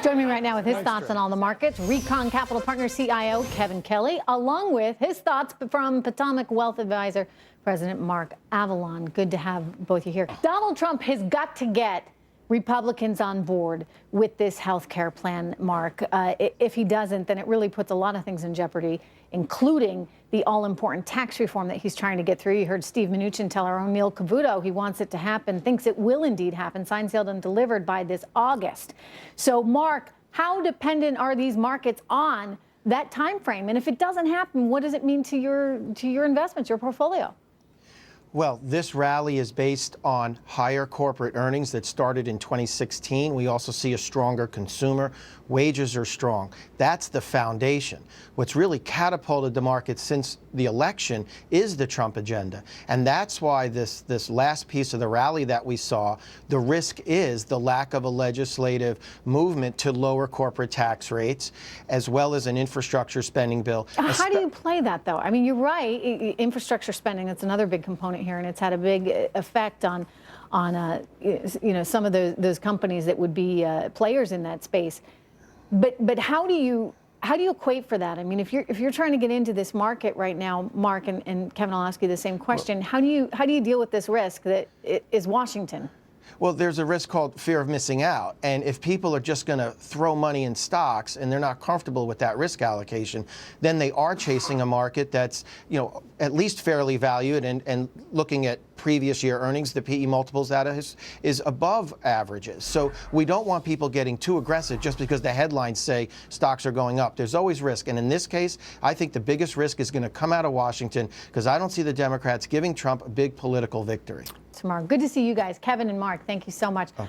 Joining me right now with his thoughts on all the markets, Recon Capital Partners CIO Kevin Kelly, along with his thoughts from Potomac Wealth Advisor President Mark Avallone. Good to have both of you here. Donald Trump has got to get Republicans on board with this health care plan, Mark. If he doesn't, then it really puts a lot of things in jeopardy, including the all-important tax reform that he's trying to get through. You heard Steve Mnuchin tell our own Neil Cavuto he wants it to happen, thinks it will indeed happen, signed, sealed, and delivered by this August. So, Mark, how dependent are these markets on that time frame? And if it doesn't happen, what does it mean to your investments, your portfolio? Well, this rally is based on higher corporate earnings that started in 2016. We also see a stronger consumer. Wages are strong. That's the foundation. What's really catapulted the market since the election is the Trump agenda. And that's why this last piece of the rally that we saw, the risk is the lack of a legislative movement to lower corporate tax rates, as well as an infrastructure spending bill. How do you play that, though? I mean, you're right. Infrastructure spending, that's another big component here, and it's had a big effect on some of those companies that would be players in that space. But how do you equate for that? I mean, if you're trying to get into this market right now, Mark, and Kevin, I'll ask you the same question. How do you deal with this risk that is Washington? Well, there's a risk called fear of missing out. And if people are just going to throw money in stocks and they're not comfortable with that risk allocation, then they are chasing a market that's, at least fairly valued, and looking at previous year earnings, the PE multiples data is above averages. So we don't want people getting too aggressive just because the headlines say stocks are going up. There's always risk. And in this case, I think the biggest risk is going to come out of Washington, because I don't see the Democrats giving Trump a big political victory. Tomorrow. Good to see you guys. Kevin and Mark, thank you so much. Okay.